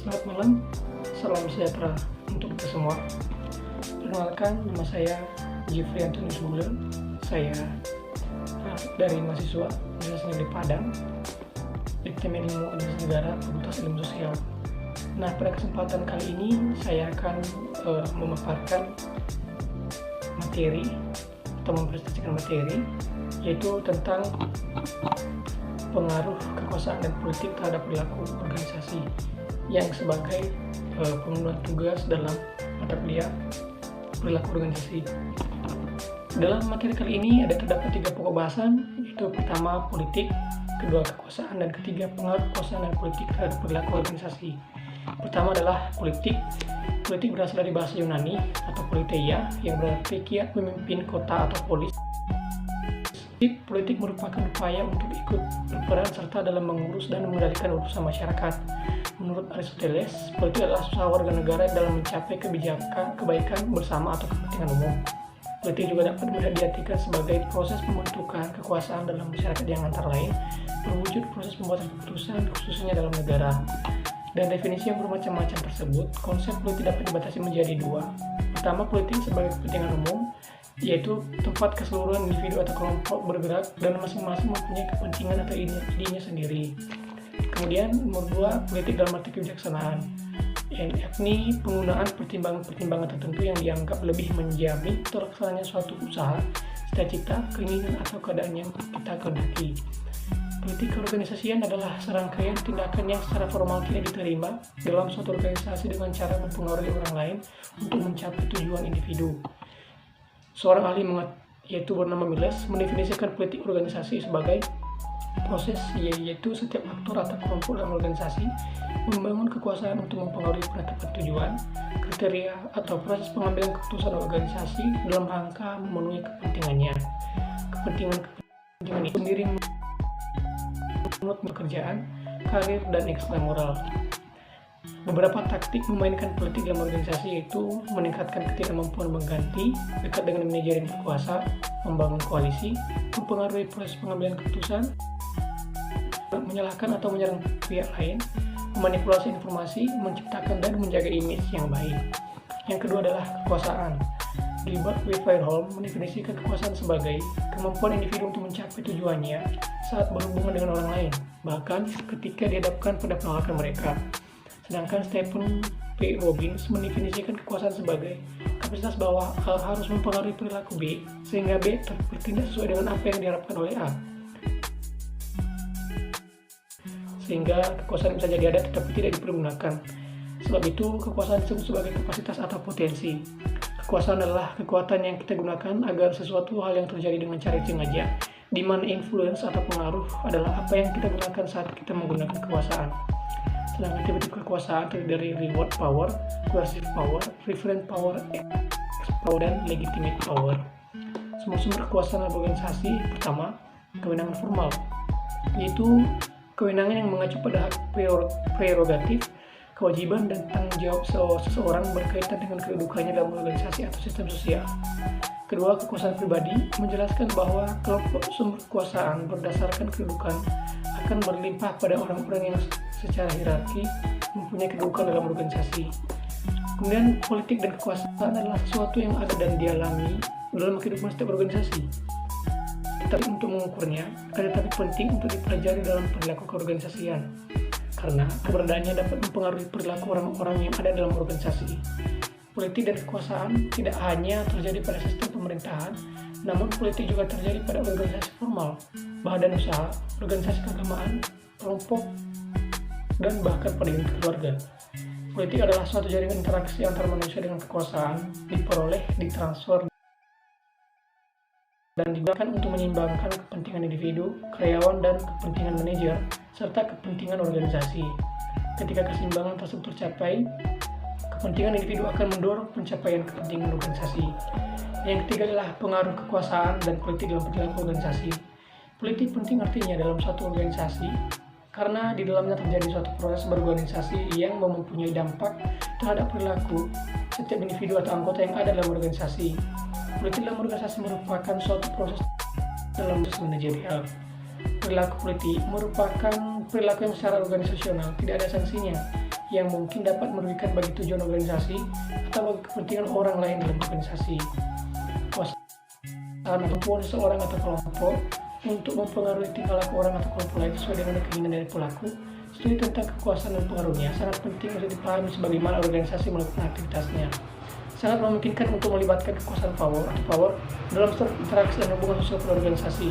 Selamat malam, salam sejahtera untuk kita semua. Perkenalkan, nama saya Jeffrey Antonius Bulan. Saya dari mahasiswa Universitas di Padang, Departemen Ilmu Administrasi Negara, Fakultas Ilmu Sosial. Nah, pada kesempatan kali ini saya akan memaparkan materi atau mempresentasikan materi, yaitu tentang pengaruh kekuasaan dan politik terhadap perilaku organisasi yang sebagai penggunaan tugas dalam mata kuliah perilaku organisasi. Dalam materi kali ini terdapat 3 pokok bahasan, yaitu pertama politik, kedua kekuasaan, dan ketiga pengaruh kekuasaan dan politik terhadap perilaku organisasi. Pertama adalah politik. Politik berasal dari bahasa Yunani atau politeia yang berarti kiat memimpin kota atau polis. Politik merupakan upaya untuk ikut berperan serta dalam mengurus dan mengendalikan urusan masyarakat. Menurut Aristoteles, politik adalah usaha warga negara dalam mencapai kebaikan bersama atau kepentingan umum. Politik juga dapat diartikan sebagai proses pembentukan kekuasaan dalam masyarakat yang antara lain berwujud proses pembuatan keputusan khususnya dalam negara. Dan definisi yang bermacam-macam tersebut, konsep politik dapat dibatasi menjadi 2. Pertama, politik sebagai kepentingan umum, yaitu tempat keseluruhan individu atau kelompok bergerak dan masing-masing mempunyai kepentingan atau idenya sendiri. Kemudian nomor 2, politik dalam arti kebijaksanaan, yakni penggunaan pertimbangan-pertimbangan tertentu yang dianggap lebih menjamin terlaksananya suatu usaha, cita-cita, keinginan atau keadaan yang kita kehendaki. Politik keorganisasian adalah serangkaian tindakan yang secara formal tidak diterima dalam suatu organisasi dengan cara mempengaruhi orang lain untuk mencapai tujuan individu. Seorang ahli yaitu bernama Miles mendefinisikan politik organisasi sebagai proses yaitu setiap aktor atau kelompok dalam organisasi membangun kekuasaan untuk mempengaruhi penetapan tujuan, kriteria, atau proses pengambilan keputusan organisasi dalam rangka memenuhi kepentingannya. Kepentingan itu sendiri menurut pekerjaan, karir, dan ekstramoral. Beberapa taktik memainkan politik dalam organisasi yaitu meningkatkan ketidakmampuan mengganti, dekat dengan manajer yang berkuasa, membangun koalisi, mempengaruhi proses pengambilan keputusan, menyalahkan atau menyerang pihak lain, memanipulasi informasi, menciptakan dan menjaga image yang baik. Yang kedua adalah kekuasaan. Gilbert W. Fairholm mendefinisikan kekuasaan sebagai kemampuan individu untuk mencapai tujuannya saat berhubungan dengan orang lain, bahkan ketika dihadapkan pada penolakan mereka. Sedangkan Stephen P. Robbins mendefinisikan kekuasaan sebagai kapasitas bahwa A harus mempengaruhi perilaku B, sehingga B bertindak sesuai dengan apa yang diharapkan oleh A. Sehingga kekuasaan bisa jadi ada tetapi tidak dipergunakan. Sebab itu, kekuasaan disebut sebagai kapasitas atau potensi. Kekuasaan adalah kekuatan yang kita gunakan agar sesuatu hal yang terjadi dengan cara sengaja, di mana influence atau pengaruh adalah apa yang kita gunakan saat kita menggunakan kekuasaan. Sedangkan tipe-tipe kekuasaan terdiri dari reward power, coercive power, referent power, power, dan legitimate power. Semua sumber kekuasaan dalam organisasi. Pertama, kewenangan formal, yaitu kewenangan yang mengacu pada hak prerogatif, kewajiban, dan tanggung jawab seseorang berkaitan dengan kedudukannya dalam organisasi atau sistem sosial. Kedua, kekuasaan pribadi menjelaskan bahwa kelompok sumber kekuasaan berdasarkan kedudukan akan berlimpah pada orang-orang yang secara hierarki mempunyai kedudukan dalam organisasi. Kemudian, politik dan kekuasaan adalah sesuatu yang ada dan dialami dalam kehidupan setiap organisasi. Tetapi untuk mengukurnya, tetapi penting untuk dipelajari dalam perilaku keorganisasian, karena keberadaannya dapat mempengaruhi perilaku orang-orang yang ada dalam organisasi. Politik dan kekuasaan tidak hanya terjadi pada sistem pemerintahan, namun politik juga terjadi pada organisasi formal, badan usaha, organisasi keagamaan, kelompok, dan bahkan pada unit keluarga. Politik adalah suatu jaringan interaksi antara manusia dengan kekuasaan, diperoleh, ditransfer, dan digunakan untuk menyeimbangkan kepentingan individu, karyawan, dan kepentingan manajer, serta kepentingan organisasi. Ketika keseimbangan tersebut tercapai, kepentingan individu akan mendorong pencapaian kepentingan organisasi. Yang ketiga adalah pengaruh kekuasaan dan politik dalam perilaku organisasi. Politik penting artinya dalam suatu organisasi, karena di dalamnya terjadi suatu proses berorganisasi yang mempunyai dampak terhadap perilaku setiap individu atau anggota yang ada dalam organisasi. Politik dalam organisasi merupakan suatu proses dalam proses manajerial. Perilaku politik merupakan perilaku yang secara organisasional tidak ada sanksinya, yang mungkin dapat merugikan bagi tujuan organisasi atau bagi kepentingan orang lain dalam organisasi. Kemampuan seseorang atau kelompok untuk mempengaruhi tingkah laku orang atau kelompok lain sesuai dengan keinginan dari pelaku. Studi tentang kekuasaan dan pengaruhnya sangat penting untuk dipahami sebagaimana organisasi melakukan aktivitasnya. Sangat memungkinkan untuk melibatkan kekuasaan power dalam interaksi dan hubungan sosial berorganisasi.